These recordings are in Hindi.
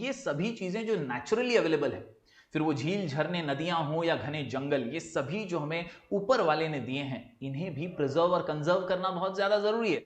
ये सभी चीजें जो नेचुरली अवेलेबल है, फिर वो झील, झरने, नदियां हो या घने जंगल, ये सभी जो हमें ऊपर वाले ने दिए हैं, इन्हें भी प्रिजर्व और कंजर्व करना बहुत ज्यादा जरूरी है।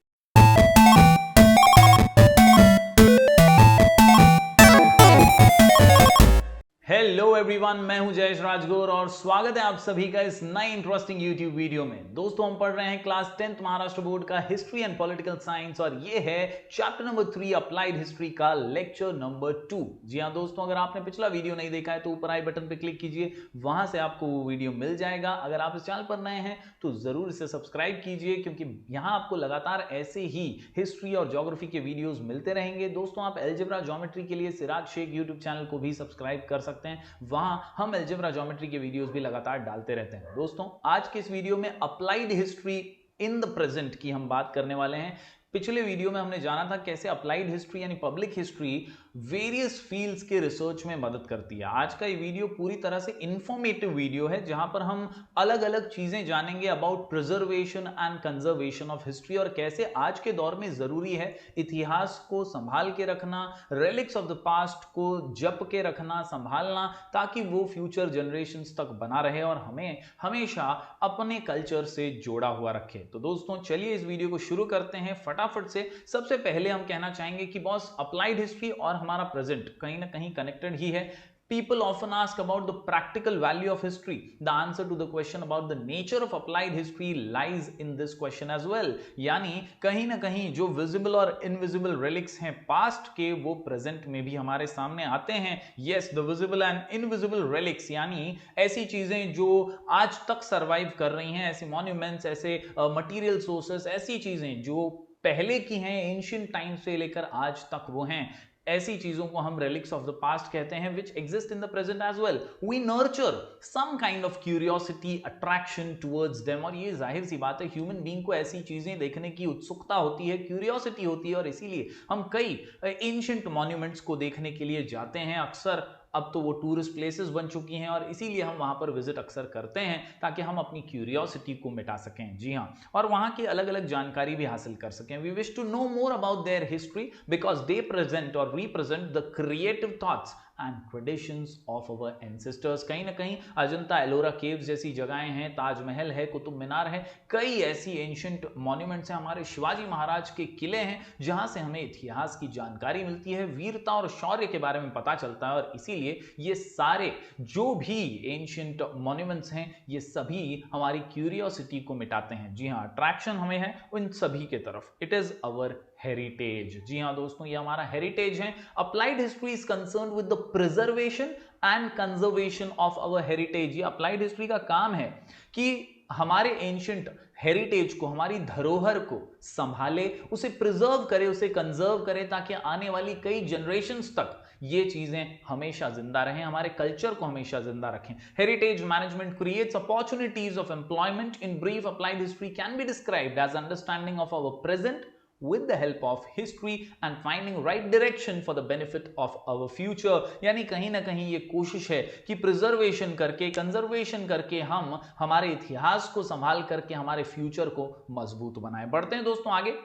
हेलो एवरीवन, मैं हूं जयेश राजगोर और स्वागत है आप सभी का इस नए इंटरेस्टिंग यूट्यूब वीडियो में। दोस्तों, हम पढ़ रहे हैं क्लास 10th महाराष्ट्र बोर्ड का हिस्ट्री एंड पॉलिटिकल साइंस और ये है चैप्टर नंबर 3 अप्लाइड हिस्ट्री का लेक्चर नंबर 2। जी हां दोस्तों, अगर आपने पिछला वीडियो नहीं देखा है तो ऊपर आई बटन पर क्लिक कीजिए, वहां से आपको वो वीडियो मिल जाएगा। अगर आप इस चैनल पर नए हैं तो जरूर इसे सब्सक्राइब कीजिए, क्योंकि यहां आपको लगातार ऐसे ही हिस्ट्री और ज्योग्राफी के वीडियोस मिलते रहेंगे। दोस्तों, आप अलजेब्रा ज्योमेट्री के लिए सिराज शेख यूट्यूब चैनल को भी सब्सक्राइब कर सकते हैं, वहां हम अलजेब्रा ज्योमेट्री के वीडियोस भी लगातार डालते रहते हैं। दोस्तों, आज के इस वीडियो में applied history in the present की हम बात करने वाले हैं। पिछले वीडियो में हमने जाना था कैसे अप्लाइड हिस्ट्री यानी पब्लिक हिस्ट्री वेरियस फील्ड्स के रिसर्च में मदद करती है। आज का ये वीडियो पूरी तरह से इंफॉर्मेटिव वीडियो है, जहां पर हम अलग अलग चीजें जानेंगे about preservation and conservation of history और कैसे आज के दौर में जरूरी है इतिहास को संभाल के रखना, रेलिक्स ऑफ द पास्ट को जप के रखना, संभालना, ताकि वो फ्यूचर जनरेशंस तक बना रहे और हमें हमेशा अपने कल्चर से जोड़ा हुआ रखे। तो दोस्तों, चलिए इस वीडियो को शुरू करते हैं फटाफट से। सबसे पहले हम कहना चाहेंगे कि बॉस, अप्लाइड हिस्ट्री और हमारा प्रेजेंट कहीं ना कहीं कनेक्टेड ही है। People often ask about the practical value of history. The answer to the question about the nature of applied history lies in this question as well. यानी कहीं ना कहीं जो विजिबल और इनविजिबल relics हैं पास्ट के, वो प्रेजेंट में भी हमारे सामने आते हैं। Yes, the visible and invisible relics यानी ऐसी चीजें जो आज तक सर्वाइव कर रही हैं, ऐसे मॉन्यूमेंट्स, ऐसे मटीरियल सोर्सेस, ऐसी चीजें जो पहले की हैं, एंशिएंट टाइम से लेकर आज तक वो हैं, ऐसी चीजों को हम relics of the past कहते हैं, which exist in the present as well. We nurture some kind of curiosity, attraction towards them. और ये जाहिर सी बात है, ह्यूमन बीइंग को ऐसी चीजें देखने की उत्सुकता होती है, क्यूरियोसिटी होती है, और इसीलिए हम कई एंशिएंट मॉन्यूमेंट्स को देखने के लिए जाते हैं। अक्सर अब तो वो टूरिस्ट प्लेसेस बन चुकी हैं और इसीलिए हम वहां पर विजिट अक्सर करते हैं, ताकि हम अपनी क्यूरियोसिटी को मिटा सकें। जी हाँ, और वहां की अलग अलग जानकारी भी हासिल कर सकें। We wish to know more about their history because they present और represent the creative thoughts and traditions of our ancestors. कहीं ना कहीं अजंता एलोरा केव्स जैसी जगहें हैं, ताजमहल है, कुतुब मीनार है, कई ऐसी एंशिएंट मॉन्यूमेंट्स हैं, हमारे शिवाजी महाराज के किले हैं, जहां से हमें इतिहास की जानकारी मिलती है, वीरता और शौर्य के बारे में पता चलता है। और इसीलिए ये सारे जो भी एंशिएंट मॉन्यूमेंट्स हैं, ये सभी हमारी क्यूरियोसिटी को मिटाते हैं। जी हाँ, अट्रैक्शन हमें है उन सभी के तरफ। It is our heritage. जी हाँ दोस्तों, ये हमारा हेरिटेज है। Applied history is concerned with the preservation and conservation of our heritage. ये अप्लाइड हिस्ट्री का काम है कि हमारे एंशिएंट हेरिटेज को, हमारी धरोहर को संभाले, उसे प्रिजर्व करे, उसे कंजर्व करे, ताकि आने वाली कई जनरेशंस तक ये चीजें हमेशा जिंदा रहें, हमारे कल्चर को हमेशा जिंदा रखें। Heritage management creates opportunities of employment. In brief, applied history can be described as understanding of our present with the help of history and finding right direction for the benefit of our future। यानी कहीं ना कहीं ये कोशिश है कि प्रिजर्वेशन करके, कंजर्वेशन करके हम हमारे इतिहास को संभाल करके हमारे फ्यूचर को मजबूत बनाएं। बढ़ते हैं दोस्तों आगे।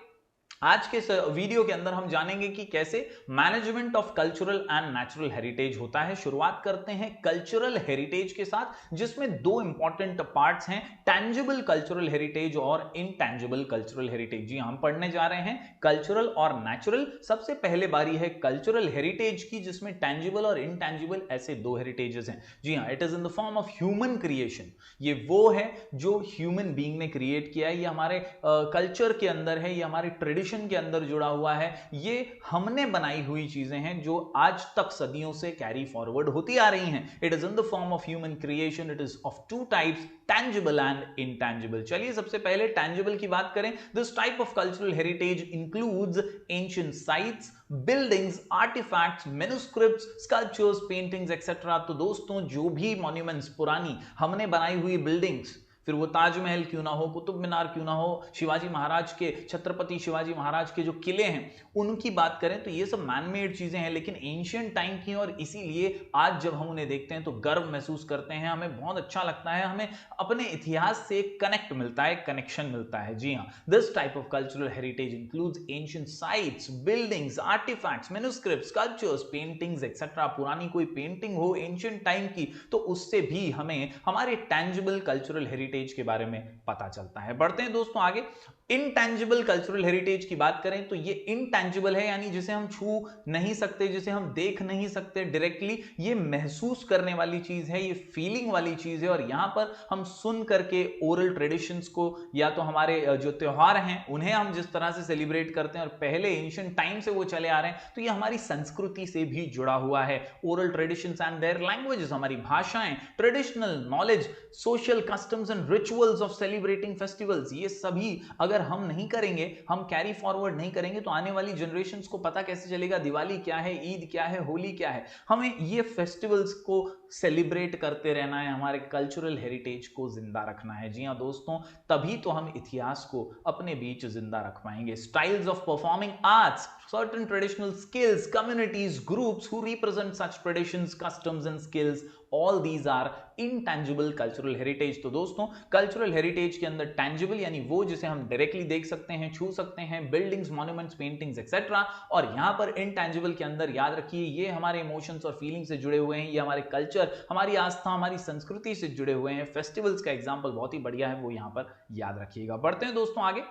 आज के इस वीडियो के अंदर हम जानेंगे कि कैसे management of cultural and natural heritage होता है। शुरुआत करते हैं कल्चरल हेरिटेज के साथ, जिसमें दो इंपॉर्टेंट पार्ट्स हैं, टैंजिबल कल्चरल हेरिटेज और इनटैंजिबल कल्चरल हेरिटेज। जी, हम पढ़ने जा रहे हैं कल्चरल और नेचुरल। सबसे पहले बारी है कल्चरल हेरिटेज की, जिसमें टैंजिबल और इनटैंजिबल ऐसे दो हेरिटेजेस हैं। जी हाँ, it is in the form of human creation. ये वो है जो ह्यूमन बीइंग ने क्रिएट किया है, ये हमारे कल्चर के अंदर है, ये हमारे ट्रेडिशन के अंदर जुड़ा हुआ है, ये हमने बनाई हुई चीजें हैं जो आज तक सदियों से कैरी फॉरवर्ड होती आ रही हैं। It is in the form of human creation. It is of two types, tangible and intangible. चलिए सबसे पहले टैंजिबल की बात करें। This type of cultural heritage includes ancient sites, buildings, artefacts, manuscripts, sculptures, paintings etcetera. तो दोस्तों, जो भी मॉन्यूमेंट्स, पुरानी हमने बनाई हुई बिल्डिंग्स, फिर वो ताजमहल क्यों ना हो, कुतुब मीनार क्यों ना हो, शिवाजी महाराज के, छत्रपति शिवाजी महाराज के जो किले हैं उनकी बात करें तो ये सब मैनमेड चीजें हैं, लेकिन एंशियंट टाइम की, और इसीलिए आज जब हम उन्हें देखते हैं तो गर्व महसूस करते हैं, हमें बहुत अच्छा लगता है, हमें अपने इतिहास से कनेक्ट मिलता है, कनेक्शन मिलता है। जी हाँ, this type of cultural heritage includes ancient sites, buildings, artefacts, manuscripts, sculptures, paintings etcetera. पुरानी कोई पेंटिंग हो एंशिएंट टाइम की तो उससे भी हमें हमारे टैंजिबल कल्चरल हेरिटेज के बारे में पता चलता है। बढ़ते हैं दोस्तों आगे। इनटैंजिबल कल्चरल हेरिटेज की बात करें तो ये इनटैंजिबल है, यानी जिसे हम छू नहीं सकते, जिसे हम देख नहीं सकते डायरेक्टली, ये महसूस करने वाली चीज है, ये फीलिंग वाली चीज है। और यहां पर हम सुन करके ओरल ट्रेडिशंस को, या तो हमारे जो त्योहार हैं उन्हें हम जिस तरह से सेलिब्रेट करते हैं और पहले एंशिएंट टाइम से वो चले आ रहे हैं, तो ये हमारी संस्कृति से भी जुड़ा हुआ है। Oral traditions and their languages, हमारी भाषाएं, traditional knowledge, social customs and rituals of celebrating festivals, ये सभी अगर हम नहीं करेंगे, हम कैरी फॉरवर्ड नहीं करेंगे तो आने वाली जनरेशंस को पता कैसे चलेगा दिवाली क्या है, ईद क्या है, होली क्या है। हमें ये फेस्टिवल्स को सेलिब्रेट करते रहना है, हमारे कल्चरल हेरिटेज को जिंदा रखना है। जी हाँ दोस्तों, तभी तो हम इतिहास को अपने बीच जिंदा रख पाएंगे। Styles of performing arts, certain traditional skills, communities, groups who represent such traditions, customs and skills, all these are intangible cultural heritage। तो दोस्तों कल्चरल हेरिटेज के अंदर टैंजिबल यानी वो जिसे हम डायरेक्टली देख सकते हैं, छू सकते हैं, बिल्डिंग्स, मॉन्यूमेंट्स, पेंटिंग्स एक्सेट्रा, और यहां पर इनटैंजिबल के अंदर याद रखिए ये हमारे इमोशंस और फीलिंग्स से जुड़े हुए हैं, ये हमारे कल्चर, हमारी आस्था, हमारी संस्कृति से जुड़े हुए हैं। फेस्टिवल्स का एग्जाम्पल बहुत ही बढ़िया है, वो यहां पर याद रखिएगा। बढ़ते हैं दोस्तों आगे।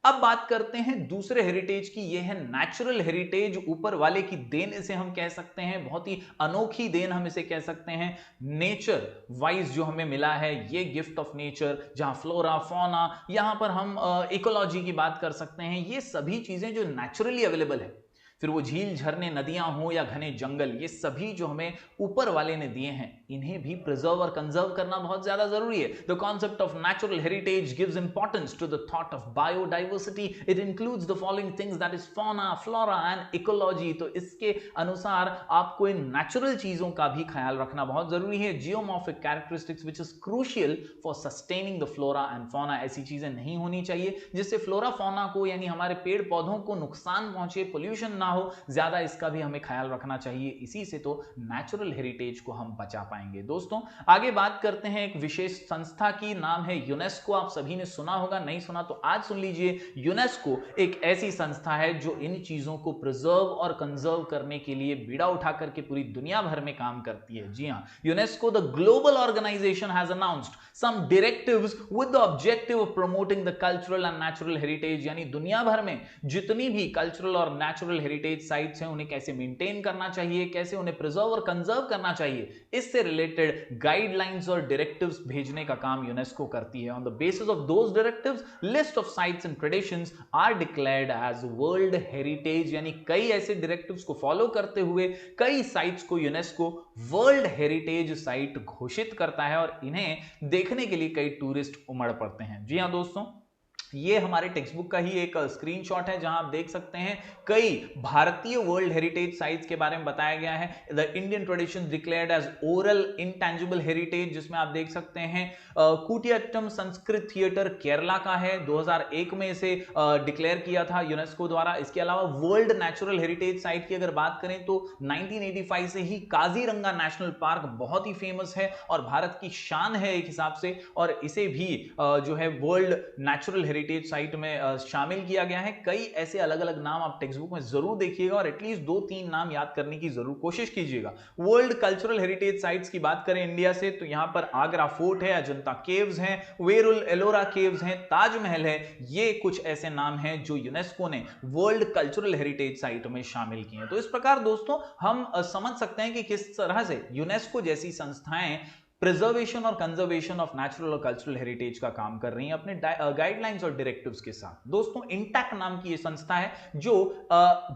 अब बात करते हैं दूसरे हेरिटेज की, ये है नेचुरल हेरिटेज। ऊपर वाले की देन इसे हम कह सकते हैं, बहुत ही अनोखी देन हम इसे कह सकते हैं। नेचर वाइज जो हमें मिला है, ये गिफ्ट ऑफ नेचर, जहां फ्लोरा, फौना, यहां पर हम इकोलॉजी की बात कर सकते हैं, ये सभी चीजें जो नेचुरली अवेलेबल है, फिर वो झील, झरने, नदियां हो या घने जंगल, ये सभी जो हमें ऊपर वाले ने दिए हैं, इन्हें भी प्रिजर्व और कंजर्व करना बहुत ज्यादा जरूरी है। The concept of natural heritage gives importance to the thought of biodiversity. It includes the following things, that is fauna, flora and ecology. तो इसके अनुसार आपको इन नेचुरल चीजों का भी ख्याल रखना बहुत जरूरी है। Geomorphic characteristics which is crucial for sustaining the flora and fauna, ऐसी चीजें नहीं होनी चाहिए जिससे फ्लोरा फौना को, यानी हमारे पेड़ पौधों को नुकसान पहुंचे, पोल्यूशन ना हो ज्यादा, इसका भी हमें ख्याल रखना चाहिए। इसी से तो नेचुरल हेरिटेज को हम बचा पाएंगे। दोस्तों आगे बात करते हैं एक विशेष संस्था की, नाम है यूनेस्को। आप सभी ने सुना होगा, नहीं सुना तो आज सुन लीजिए। यूनेस्को एक ऐसी संस्था है जो इन चीजों को प्रिजर्व और कंजर्व करने के लिए बीड़ा उठा करके पूरी दुनिया भर में काम करती है। जी हां, UNESCO the global organisation has announced some directives with the objective of promoting the cultural and natural heritage, यानी दुनिया भर में जितनी भी कल्चरल और नेचुरल हेरिटेज साइट्स हैं उन्हें कैसे मेंटेन करना चाहिए, कैसे उन्हें प्रिजर्व और कंजर्व करना चाहिए, इससे रिलेटेड गाइडलाइंस और डायरेक्टिव्स भेजने का काम यूनेस्को करती है। On the basis of those directives, list of sites and traditions are declared as world heritage, यानी कई ऐसे डायरेक्टिव्स को फॉलो करते हुए कई साइट्स को यूनेस्को वर्ल्ड हेरिटेज साइट घोषित करता है, और इन्हें देखने के लिए कई टूरिस्ट उमड़ पड़ते हैं। जी हां दोस्तों, ये हमारे टेक्स्ट बुक का ही एक स्क्रीनशॉट है जहां आप देख सकते हैं कई भारतीय वर्ल्ड हेरिटेज साइट्स के बारे में बताया गया है। The Indian tradition declared as oral intangible heritage, जिसमें आप देख सकते हैं कुटियाट्टम संस्कृत थिएटर केरला का है, 2001 में इसे डिक्लेयर किया था यूनेस्को द्वारा। इसके अलावा वर्ल्ड नेचुरल हेरिटेज साइट की अगर बात करें तो 1985 से ही काजीरंगा नेशनल पार्क बहुत ही फेमस है और भारत की शान है एक हिसाब से, और इसे भी जो है वर्ल्ड नेचुरल हेरिटेज साइट में शामिल किया गया है। कई ऐसे अलग अलग नाम आप टेक्स्ट बुक में जरूर देखिएगा और एटलीस्ट 2-3 नाम याद करने की जरूर कोशिश कीजिएगा। वर्ल्ड कल्चरल हेरिटेज साइट्स की बात करें इंडिया से तो यहां पर आगरा फोर्ट है, अजंता केव्स हैं, वेरुल एलोरा केव्स हैं, ताजमहल है। ये कुछ ऐसे नाम हैं जो यूनेस्को ने वर्ल्ड कल्चरल हेरिटेज साइट में शामिल किए हैं। तो इस प्रकार दोस्तों हम समझ सकते हैं कि किस तरह से यूनेस्को जैसी संस्थाएं प्रिजर्वेशन और कंजर्वेशन ऑफ नेचुरल और कल्चरल हेरिटेज का काम कर रही हैं अपने गाइडलाइंस और डायरेक्टिव्स के साथ। दोस्तों इंटैक्ट नाम की ये संस्था है जो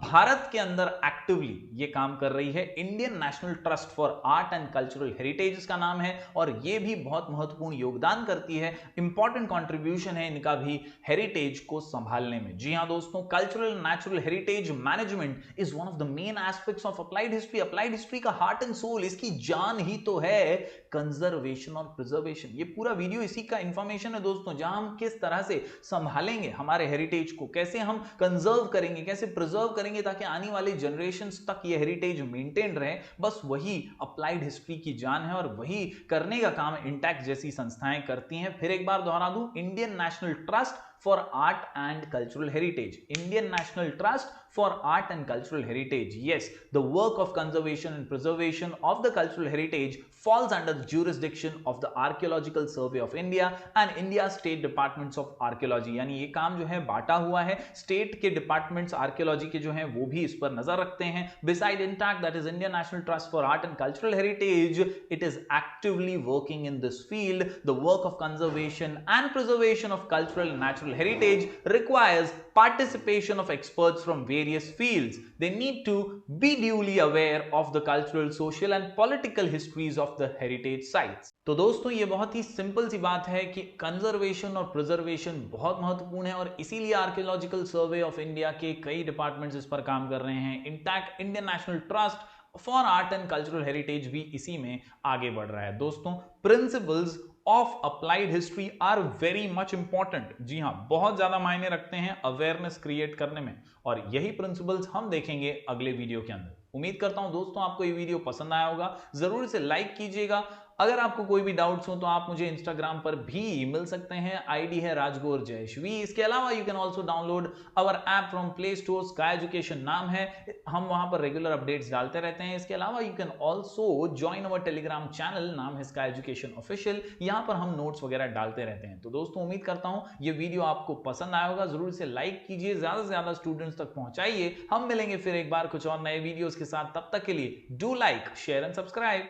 भारत के अंदर एक्टिवली ये काम कर रही है। Indian National Trust for Art and Cultural heritage इसका नाम है, और ये भी बहुत महत्वपूर्ण योगदान करती है, इंपॉर्टेंट कॉन्ट्रीब्यूशन है इनका भी हेरिटेज को संभालने में। जी हाँ दोस्तों, cultural natural heritage management is one of the main aspects of applied history. Applied history का हार्ट एंड सोल, इसकी जान ही तो है कंजर्वेशन और प्रिजर्वेशन। ये पूरा वीडियो इसी का इंफॉर्मेशन है दोस्तों, जहां हम किस तरह से संभालेंगे हमारे हेरिटेज को, कैसे हम कंजर्व करेंगे, कैसे प्रिजर्व करेंगे ताकि आने वाली जनरेशंस तक ये हेरिटेज मेंटेन रहे। बस वही अप्लाइड हिस्ट्री की जान है और वही करने का काम इंटैक्ट जैसी संस्थाएं करती हैं। फिर एक बार दोहरा दूं, Indian National trust for art and cultural heritage. Indian National Trust for Art and Cultural Heritage. Yes, the work of conservation and preservation of the cultural heritage falls under the jurisdiction of the Archaeological Survey of India and India State Departments of Archaeology. यानी ये काम जो है बांटा हुआ है, स्टेट के डिपार्टमेंट्स आर्कियोलॉजी के जो हैं वो भी इस पर नजर रखते हैं। Beside INTAC, that is Indian National Trust for Art and Cultural Heritage, it is actively working in this field. The work of conservation and preservation of cultural and natural heritage requires participation of experts from various fields. They need to be duly aware of the cultural, social and political histories of the heritage sites. तो दोस्तों ये बहुत ही सिंपल सी बात है कि कंजर्वेशन और प्रिजर्वेशन बहुत महत्वपूर्ण है और इसीलिए आर्कियोलॉजिकल सर्वे ऑफ इंडिया के कई डिपार्टमेंट्स इस पर काम कर रहे हैं। INTACH Indian National Trust for Art and Cultural Heritage भी इसी में आगे बढ़ रहा है। दोस्तों, principles of applied history are very much important. जी हाँ, बहुत ज्यादा मायने रखते हैं अवेयरनेस क्रिएट करने में, और यही प्रिंसिपल्स हम देखेंगे अगले वीडियो के अंदर। उम्मीद करता हूं दोस्तों आपको ये वीडियो पसंद आया होगा। जरूर से लाइक कीजिएगा। अगर आपको कोई भी डाउट्स हो तो आप मुझे इंस्टाग्राम पर भी मिल सकते हैं, आईडी है राजगौर जयश्वी। इसके अलावा you can also download our app from play store, sky education नाम है, हम वहां पर रेगुलर अपडेट्स डालते रहते हैं। इसके अलावा you can also join our Telegram channel, नाम है स्काई एजुकेशन ऑफिशियल, यहाँ पर हम नोट्स वगैरह डालते रहते हैं। तो दोस्तों उम्मीद करता हूँ ये वीडियो आपको पसंद आया होगा। जरूर से लाइक कीजिए, ज्यादा से ज्यादा स्टूडेंट्स तक पहुंचाइए। हम मिलेंगे फिर एक बार कुछ और नए वीडियोस के साथ, तब तक के लिए do like, share and subscribe.